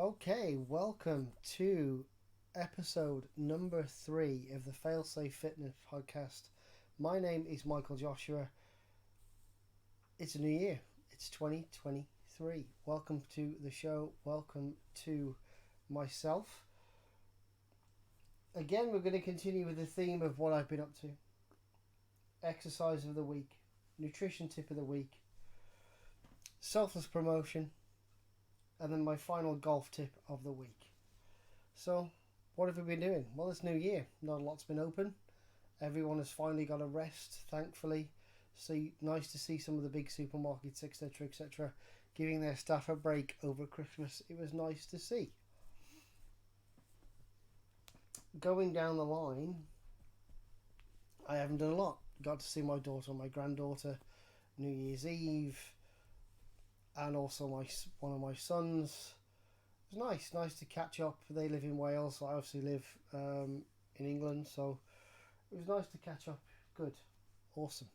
Okay, welcome to episode number 3 of the Failsafe Fitness podcast. My name is Michael Joshua. It's a new year. It's 2023. Welcome to the show. Welcome to myself. Again, we're going to continue with the theme of what I've been up to. Exercise of the week, nutrition tip of the week, selfless promotion, and then my final golf tip of the week. So, what have we been doing? Well, it's New Year. Not a lot's been open. Everyone has finally got a rest, thankfully. So, nice to see some of the big supermarkets, etc., giving their staff a break over Christmas. It was nice to see. Going down the line, I haven't done a lot. Got to see my daughter and my granddaughter New Year's Eve, and also one of my sons. It was nice to catch up. They live in Wales, so I obviously live in England, so it was nice to catch up. Good, awesome.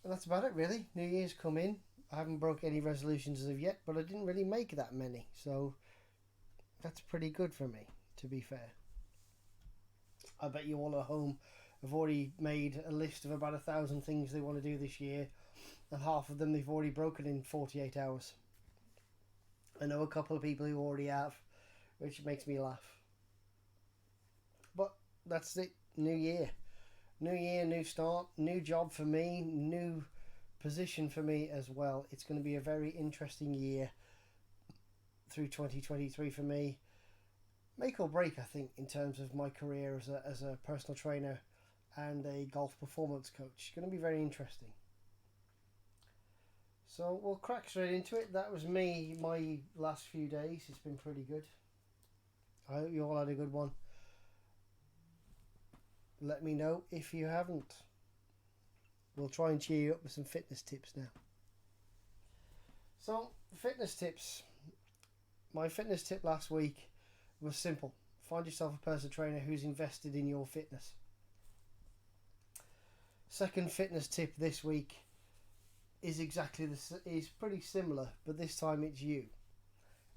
And that's about it, really. New Year's come in. I haven't broke any resolutions as of yet, but I didn't really make that many, so that's pretty good for me, to be fair. I bet you all at home have already made a list of about 1,000 things they want to do this year, and half of them they've already broken in 48 hours. I know a couple of people who already have, which makes me laugh. But that's it. New year, new start, new job for me, new position for me as well. It's going to be a very interesting year through 2023 for me. Make or break, I think, in terms of my career as a personal trainer and a golf performance coach. It's going to be very interesting. So we'll crack straight into it. That was me, my last few days. It's been pretty good. I hope you all had a good one. Let me know if you haven't. We'll try and cheer you up with some fitness tips now. So, fitness tips. My fitness tip last week was simple. Find yourself a personal trainer who's invested in your fitness. Second fitness tip this week is pretty similar, but this time it's you.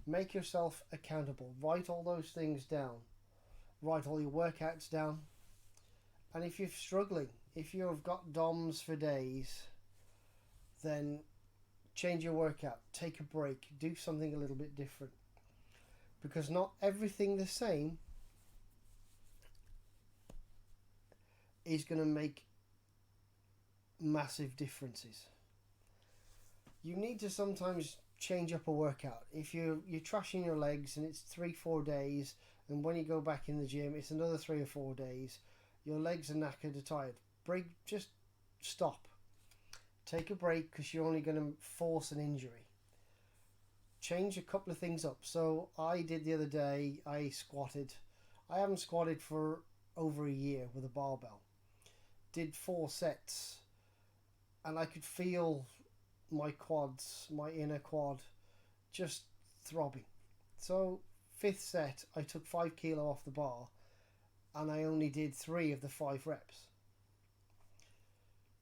Make yourself accountable. Write all those things down. Write all your workouts down. And if you're struggling, if you've got DOMs for days, then change your workout. Take a break. Do something a little bit different. Because not everything the same is going to make massive differences. You need to sometimes change up a workout. If you're trashing your legs and it's 3-4 days, and when you go back in the gym it's another 3 or 4 days, your legs are knackered or tired. Just stop. Take a break, because you're only going to force an injury. Change a couple of things up. So I did the other day, I squatted. I haven't squatted for over a year with a barbell. Did 4 sets, and I could feel my quads, my inner quad, just throbbing. So 5th set, I took 5 kilo off the bar, and I only did 3 of the 5 reps.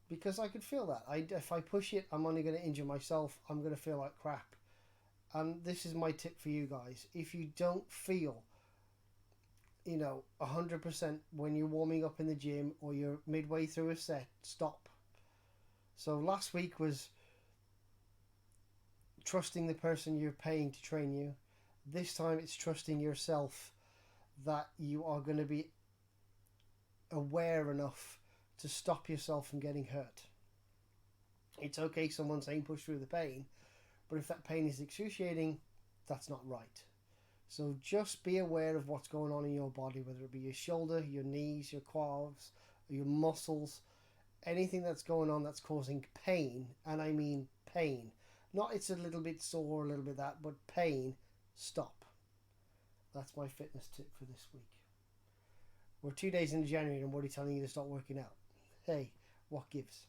Because I could feel that. If I push it, I'm only going to injure myself. I'm going to feel like crap. And this is my tip for you guys. If you don't feel 100% when you're warming up in the gym or you're midway through a set, stop. So last week was trusting the person you're paying to train you. This time it's trusting yourself that you are going to be aware enough to stop yourself from getting hurt. It's okay someone saying push through the pain, but if that pain is excruciating, that's not right. So just be aware of what's going on in your body, whether it be your shoulder, your knees, your quads, your muscles, anything that's going on that's causing pain, and I mean pain. Not it's a little bit sore, a little bit that, but pain, stop. That's my fitness tip for this week. We're 2 days into January and I'm already telling you to start working out. Hey, what gives?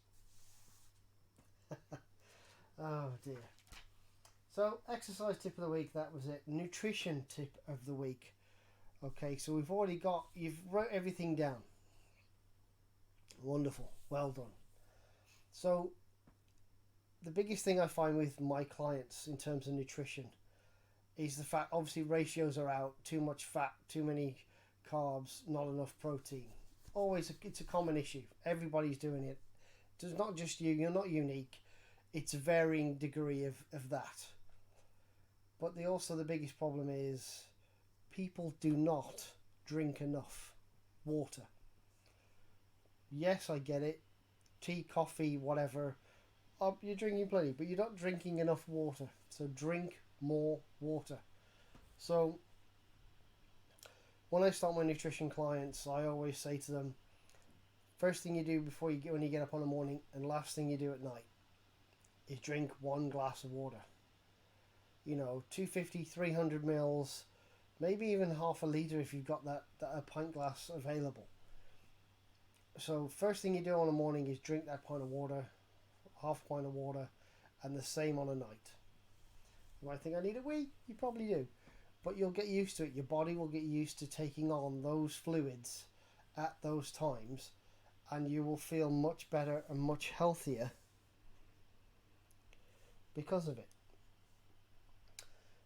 Oh dear. So, exercise tip of the week, that was it. Nutrition tip of the week. Okay, so you've wrote everything down. Wonderful. Well done. So, the biggest thing I find with my clients in terms of nutrition is the fact, obviously ratios are out, too much fat, too many carbs, not enough protein. It's a common issue. Everybody's doing it. It's not just you, you're not unique. It's a varying degree of that. But the biggest problem is people do not drink enough water. Yes, I get it. Tea, coffee, whatever. You're drinking plenty, but you're not drinking enough water. So drink more water. So when I start my nutrition clients, I always say to them, first thing you do when you get up in the morning, and last thing you do at night, is drink 1 glass of water. 250, 300 mils, maybe even half a litre if you've got that a pint glass available. So first thing you do on the morning is drink that pint of water, half a pint of water, and the same on a night. You might think I need a wee, you probably do. But you'll get used to it. Your body will get used to taking on those fluids at those times, and you will feel much better and much healthier because of it.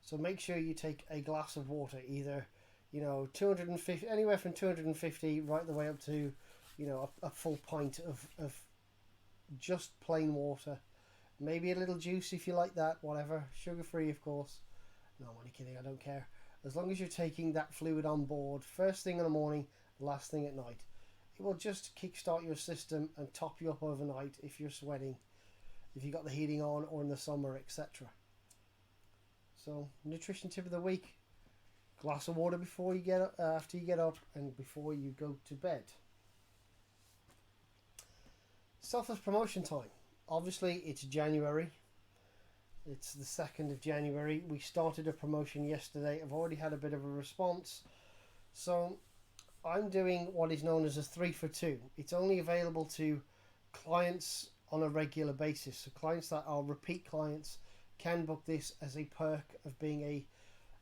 So make sure you take a glass of water, either 250, anywhere from 250 right the way up to a full pint of just plain water. Maybe a little juice if you like that, whatever. Sugar free, of course. No, I'm only kidding, I don't care. As long as you're taking that fluid on board first thing in the morning, last thing at night. It will just kickstart your system and top you up overnight if you're sweating, if you've got the heating on, or in the summer, etc. So, nutrition tip of the week: glass of water before you get up, after you get up, and before you go to bed. Selfless promotion time. Obviously, it's January. It's the 2nd of January. We started a promotion yesterday. I've already had a bit of a response. So, I'm doing what is known as a 3 for 2. It's only available to clients on a regular basis. So, clients that are repeat clients can book this as a perk of being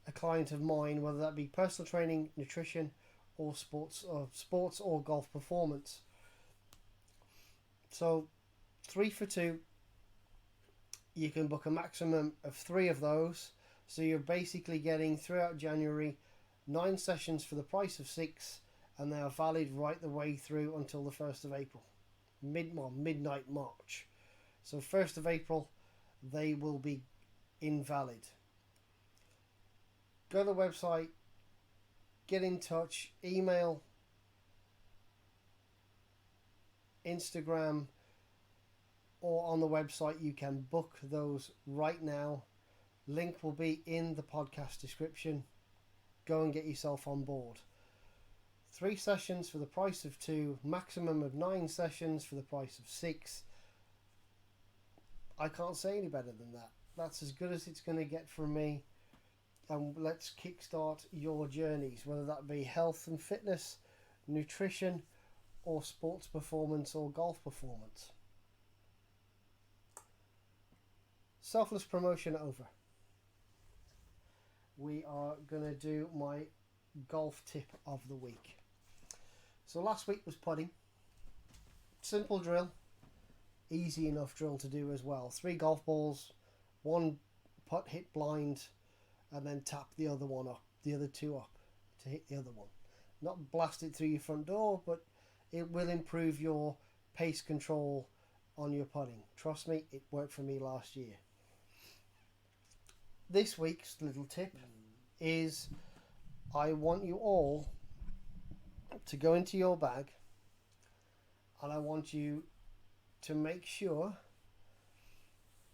a client of mine, whether that be personal training, nutrition, or sports or golf performance. So 3 for 2, you can book a maximum of 3 of those. So you're basically getting, throughout January, 9 sessions for the price of 6, and they are valid right the way through until the 1st of April, midnight March. So 1st of April, they will be invalid. Go to the website, get in touch, email, Instagram, or on the website. You can book those right now. Link will be in the podcast description. Go and get yourself on board. 3 sessions for the price of 2, maximum of 9 sessions for the price of 6. I can't say any better than that. That's as good as it's going to get from me. And let's kickstart your journeys, whether that be health and fitness, nutrition, or sports performance or golf performance. Selfless promotion over. We are going to do my golf tip of the week. So last week was putting. Simple drill. Easy enough drill to do as well. 3 golf balls, 1 putt hit blind, and then tap the other 2 up to hit the other one. Not blast it through your front door, but it will improve your pace control on your putting. Trust me, it worked for me last year. This week's little tip is, I want you all to go into your bag, and I want you to make sure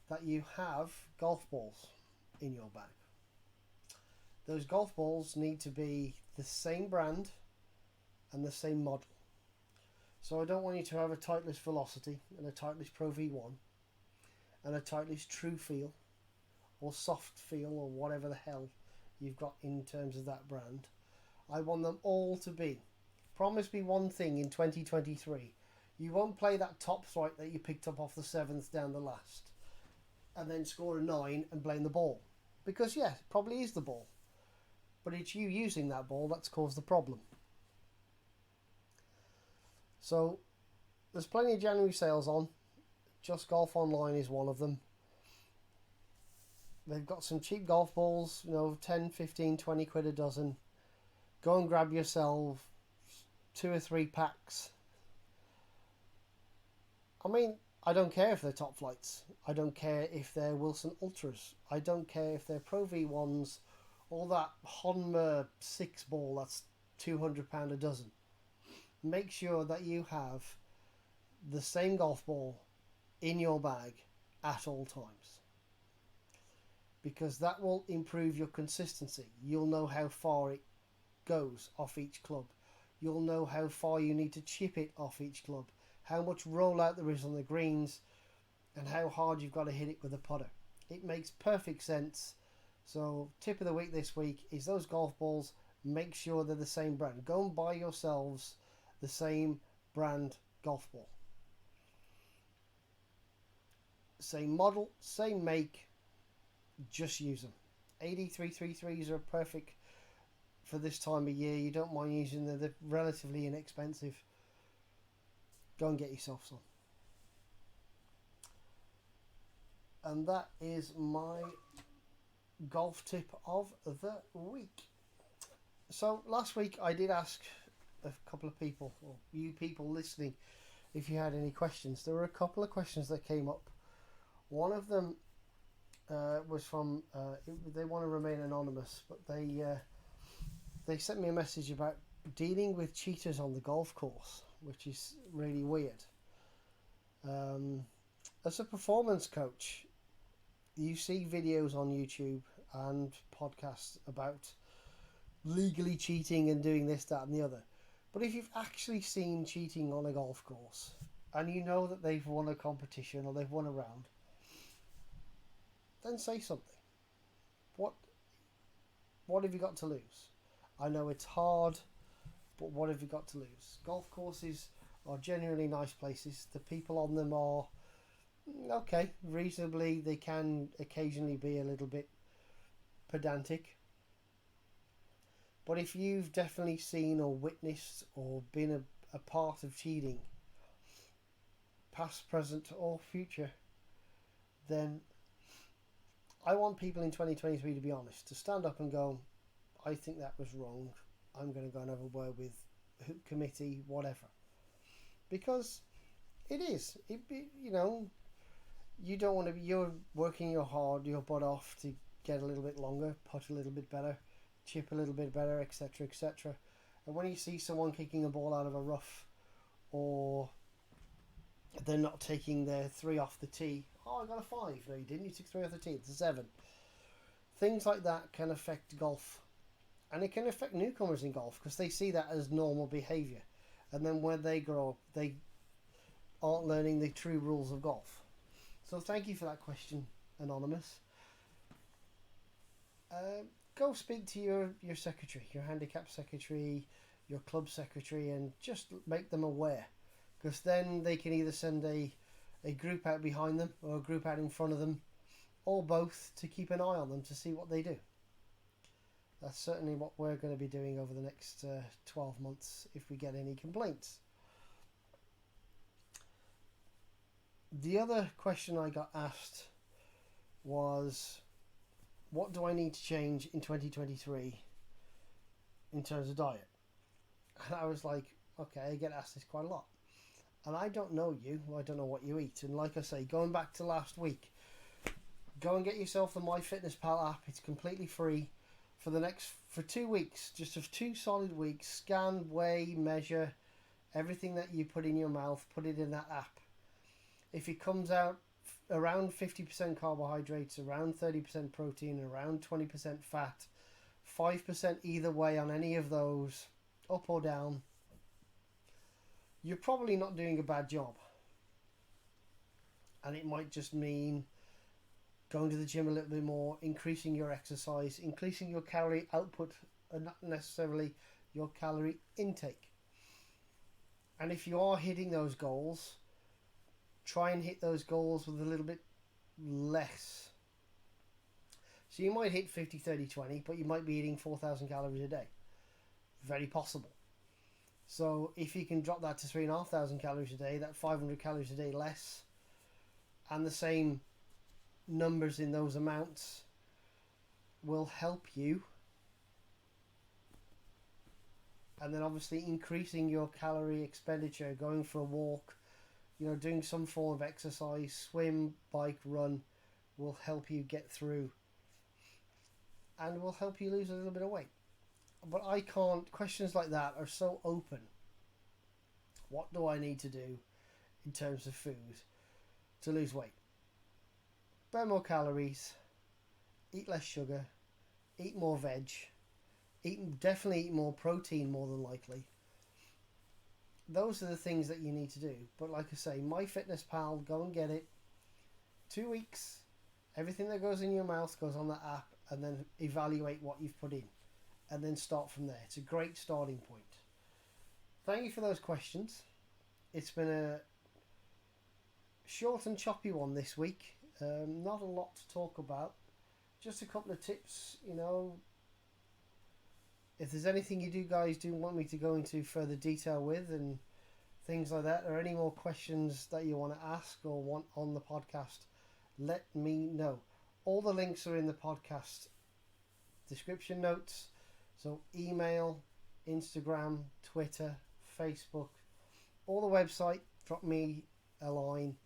that you have golf balls in your bag. Those golf balls need to be the same brand and the same model. So I don't want you to have a Titleist Velocity and a Titleist Pro V1 and a Titleist True Feel or Soft Feel or whatever the hell you've got in terms of that brand. I want them all to be. Promise me one thing in 2023. You won't play that top swipe that you picked up off the 7th down the last and then score a 9 and blame the ball. Because yeah, it probably is the ball. But it's you using that ball that's caused the problem. So there's plenty of January sales on. Just Golf Online is one of them. They've got some cheap golf balls, 10, 15, 20 quid a dozen. Go and grab yourself 2 or 3 packs. I mean, I don't care if they're top flights. I don't care if they're Wilson Ultras. I don't care if they're Pro V1s or that Honma 6 ball that's £200 a dozen. Make sure that you have the same golf ball in your bag at all times, because that will improve your consistency. You'll know how far it goes off each club. You'll know how far you need to chip it off each club, how much rollout there is on the greens, and how hard you've got to hit it with a putter. It makes perfect sense. So tip of the week this week is those golf balls, make sure they're the same brand. Go and buy yourselves the same brand golf ball. Same model, same make, just use them. 8333s are perfect for this time of year. You don't mind using them, they're relatively inexpensive. Go and get yourself some. And that is my golf tip of the week. So last week I did ask a couple of people, or you people listening, if you had any questions. There were a couple of questions that came up. One of them was from, they want to remain anonymous, but they sent me a message about dealing with cheaters on the golf course, which is really weird. As a performance coach, you see videos on YouTube and podcasts about legally cheating and doing this, that and the other. But if you've actually seen cheating on a golf course and you know that they've won a competition or they've won a round, then say something. What have you got to lose? I know it's hard, but what have you got to lose? Golf courses are genuinely nice places. The people on them are okay, reasonably. They can occasionally be a little bit pedantic. But if you've definitely seen or witnessed or been a part of cheating, past, present or future, then I want people in 2023 to be honest, to stand up and go, I think that was wrong. I'm going to go and have a word with committee, whatever. Because it is. You don't want to be, you're working your butt off to get a little bit longer, putt a little bit better, chip a little bit better, etc., etc. And when you see someone kicking a ball out of a rough, or they're not taking their 3 off the tee, oh, I got a 5. No, you didn't. You took 3 off the tee. It's a 7. Things like that can affect golf. And it can affect newcomers in golf because they see that as normal behaviour. And then when they grow up, they aren't learning the true rules of golf. So thank you for that question, Anonymous. Go speak to your secretary, your handicap secretary, your club secretary, and just make them aware. Because then they can either send a group out behind them or a group out in front of them, or both, to keep an eye on them to see what they do. That's certainly what we're going to be doing over the next 12 months if we get any complaints. The other question I got asked was, what do I need to change in 2023 in terms of diet? And I was like, okay, I get asked this quite a lot. And I don't know you, I don't know what you eat. And like I say, going back to last week, go and get yourself the MyFitnessPal app. It's completely free for 2 weeks, just for 2 solid weeks. Scan, weigh, measure everything that you put in your mouth, put it in that app. If it comes out around 50% carbohydrates, around 30% protein, around 20% fat, 5% either way on any of those, up or down, you're probably not doing a bad job. And it might just mean going to the gym a little bit more, increasing your exercise, increasing your calorie output, and not necessarily your calorie intake. And if you are hitting those goals, try and hit those goals with a little bit less. So you might hit 50, 30, 20, but you might be eating 4,000 calories a day. Very possible. So if you can drop that to 3,500 calories a day, that 500 calories a day less, and the same numbers in those amounts, will help you. And then obviously increasing your calorie expenditure, going for a walk, doing some form of exercise, swim, bike, run, will help you get through and will help you lose a little bit of weight. But questions like that are so open. What do I need to do in terms of food to lose weight? Burn more calories, eat less sugar, eat more veg, definitely eat more protein, more than likely. Those are the things that you need to do. But like I say, MyFitnessPal, go and get it. 2 weeks, everything that goes in your mouth goes on the app, and then evaluate what you've put in, and then start from there. It's a great starting point. Thank you for those questions. It's been a short and choppy one this week. Not a lot to talk about. Just a couple of tips, If there's anything you guys do want me to go into further detail with and things like that, or any more questions that you want to ask or want on the podcast, let me know. All the links are in the podcast description notes. So email, Instagram, Twitter, Facebook, or the website, drop me a line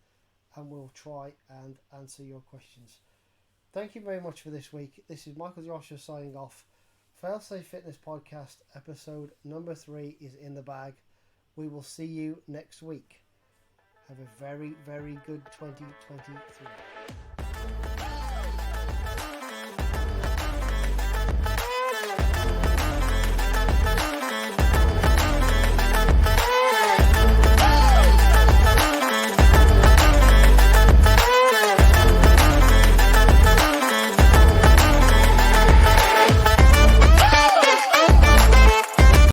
and we'll try and answer your questions. Thank you very much for this week. This is Michael Joshua signing off. Failsafe Fitness Podcast episode number 3 is in the bag. We will see you next week. Have a very, very good 2023.